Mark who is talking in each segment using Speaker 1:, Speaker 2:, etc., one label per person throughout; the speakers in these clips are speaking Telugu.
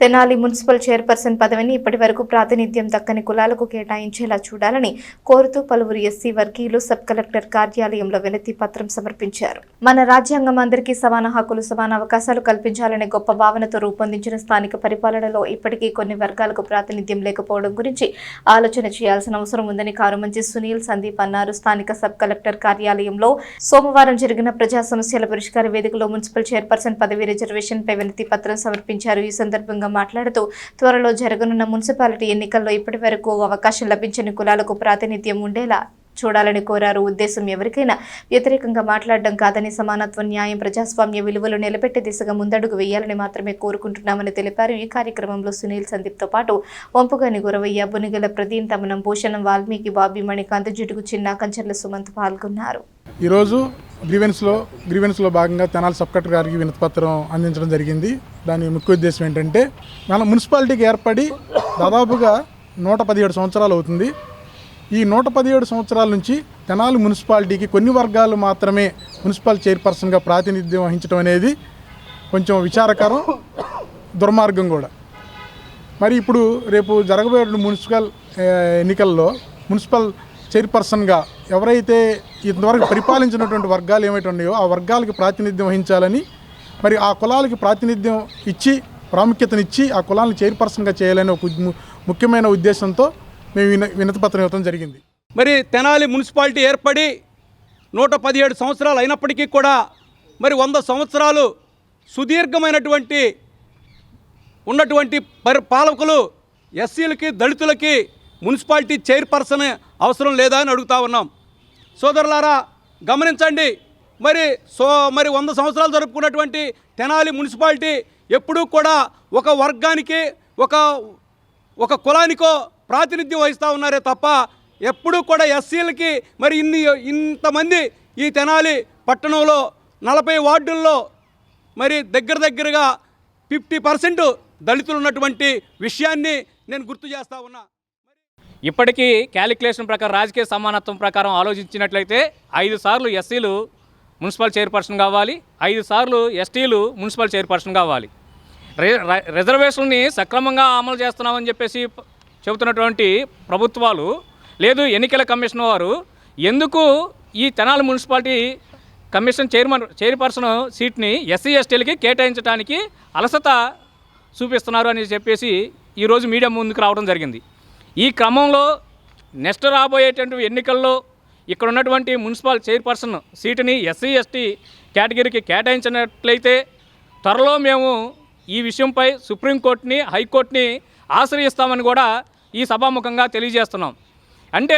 Speaker 1: తెనాలి మున్సిపల్ చైర్పర్సన్ పదవిని ఇప్పటివరకు ప్రాతినిధ్యం దక్కని కులాలకు కేటాయించేలా చూడాలని కోరుతూ పలువురు ఎస్సీ వర్గీయులు సబ్ కలెక్టర్ కార్యాలయంలో వినతి పత్రం సమర్పించారు. మన రాజ్యాంగం అందరికీ సమాన హక్కులు, సమాన అవకాశాలు కల్పించాలనే గొప్ప భావనతో రూపొందించిన స్థానిక పరిపాలనలో ఇప్పటికీ కొన్ని వర్గాలకు ప్రాతినిధ్యం లేకపోవడం గురించి ఆలోచన చేయాల్సిన అవసరం ఉందని కారుమంచి సునీల్ సందీప్ అన్నారు. స్థానిక సబ్ కలెక్టర్ కార్యాలయంలో సోమవారం జరిగిన ప్రజా సమస్యల పరిష్కార వేదికలో మున్సిపల్ చైర్పర్సన్ పదవి రిజర్వేషన్ పై వినతి పత్రం సమర్పించారు. ఈ సందర్భంగా మాట్లాడుతూ త్వరలో జరగనున్న మున్సిపాలిటీ ఎన్నికల్లో ఇప్పటి వరకు అవకాశం లభించని కులాలకు ప్రాతినిధ్యం ఉండేలా చూడాలని కోరారు. ఉద్దేశం ఎవరికైనా వ్యతిరేకంగా మాట్లాడడం కాదని, సమానత్వం, న్యాయం, ప్రజాస్వామ్య విలువలు నిలబెట్టే దిశగా ముందడుగు వేయాలని మాత్రమే కోరుకుంటున్నామని తెలిపారు. ఈ కార్యక్రమంలో సునీల్ సందీప్తో పాటు వంపుగాని గురవయ్య, బునిగల ప్రదీన్, తమనం, భూషణం, వాల్మీకి, బాబీ, మణికాంత్, జిడుగు చిన్న, కంచర్ల సుమంత్ పాల్గొన్నారు.
Speaker 2: ఈరోజు గ్రీవెన్స్లో భాగంగా తెనాలి సబ్ కలెక్టర్ గారికి వినతిపత్రం అందించడం జరిగింది. దాని ముఖ్య ఉద్దేశం ఏంటంటే, మన మున్సిపాలిటీకి ఏర్పడి దాదాపుగా 117 సంవత్సరాలు అవుతుంది. ఈ 117 సంవత్సరాల నుంచి తెనాలి మున్సిపాలిటీకి కొన్ని వర్గాలు మాత్రమే మున్సిపల్ చైర్పర్సన్గా ప్రాతినిధ్యం వహించడం అనేది కొంచెం విచారకరం, దుర్మార్గం కూడా. మరి ఇప్పుడు రేపు జరగబోయే మున్సిపల్ ఎన్నికల్లో మున్సిపల్ చైర్పర్సన్గా ఎవరైతే ఇంతవరకు పరిపాలించినటువంటి వర్గాలు ఏమైతే ఉన్నాయో ఆ వర్గాలకి ప్రాతినిధ్యం వహించాలని, మరి ఆ కులాలకి ప్రాతినిధ్యం ఇచ్చి, ప్రాముఖ్యతనిచ్చి ఆ కులాలను చైర్పర్సన్గా చేయాలని ఒక ముఖ్యమైన ఉద్దేశంతో మేము వినతిపత్రం ఇవ్వడం జరిగింది.
Speaker 3: మరి తెనాలి మున్సిపాలిటీ ఏర్పడి 117 సంవత్సరాలు అయినప్పటికీ కూడా మరి 100 సంవత్సరాలు సుదీర్ఘమైనటువంటి ఉన్నటువంటి పాలకులు ఎస్సీలకి, దళితులకి మున్సిపాలిటీ చైర్పర్సన్ అవసరం లేదా అని అడుగుతా ఉన్నాం. సోదరులారా గమనించండి, మరి 100 సంవత్సరాలు జరుపుకున్నటువంటి తెనాలి మున్సిపాలిటీ ఎప్పుడూ కూడా ఒక వర్గానికి, ఒక కులానికో ప్రాతినిధ్యం వహిస్తూ ఉన్నారే తప్ప ఎప్పుడూ కూడా ఎస్సీలకి మరి ఇంతమంది ఈ తెనాలి పట్టణంలో 40 వార్డుల్లో మరి దగ్గరగా 50% దళితులు ఉన్నటువంటి విషయాన్ని నేను గుర్తు చేస్తూ ఉన్నా.
Speaker 4: ఇప్పటికీ క్యాలిక్యులేషన్ ప్రకారం, రాజకీయ సమానత్వం ప్రకారం ఆలోచించినట్లయితే 5 సార్లు ఎస్సీలు మున్సిపల్ చైర్పర్సన్ కావాలి, 5 సార్లు ఎస్టీలు మున్సిపల్ చైర్పర్సన్ కావాలి. రిజర్వేషన్ని సక్రమంగా అమలు చేస్తున్నామని చెప్పేసి చెబుతున్నటువంటి ప్రభుత్వాలు, లేదు ఎన్నికల కమిషన్ వారు ఎందుకు ఈ తెనాలి మున్సిపాలిటీ కమిషన్ చైర్పర్సన్ సీట్ని ఎస్సీ ఎస్టీలకి కేటాయించడానికి అలసత చూపిస్తున్నారు అని చెప్పేసి ఈరోజు మీడియా ముందుకు రావడం జరిగింది. ఈ క్రమంలో నెక్స్ట్ రాబోయేటువంటి ఎన్నికల్లో ఇక్కడ ఉన్నటువంటి మున్సిపల్ చైర్పర్సన్ సీటుని ఎస్సీ ఎస్టీ కేటగిరీకి కేటాయించినట్లయితే త్వరలో మేము ఈ విషయంపై సుప్రీంకోర్టుని, హైకోర్టుని ఆశ్రయిస్తామని కూడా ఈ సభాముఖంగా తెలియజేస్తున్నాం. అంటే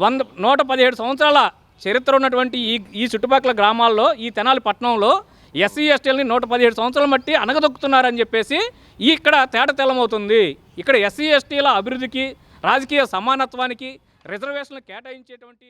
Speaker 4: 117 సంవత్సరాల చరిత్ర ఉన్నటువంటి ఈ చుట్టుపక్కల గ్రామాల్లో, ఈ తెనాలి పట్టణంలో ఎస్సీ ఎస్టీలని 117 సంవత్సరాల మట్టి అనగదొక్కుతున్నారని చెప్పేసి ఇక్కడ తేటతెల్లమవుతుంది. ఇక్కడ ఎస్సీ ఎస్టీల అభివృద్ధికి, రాజకీయ సమానత్వానికి రిజర్వేషన్లు కేటాయించేటువంటి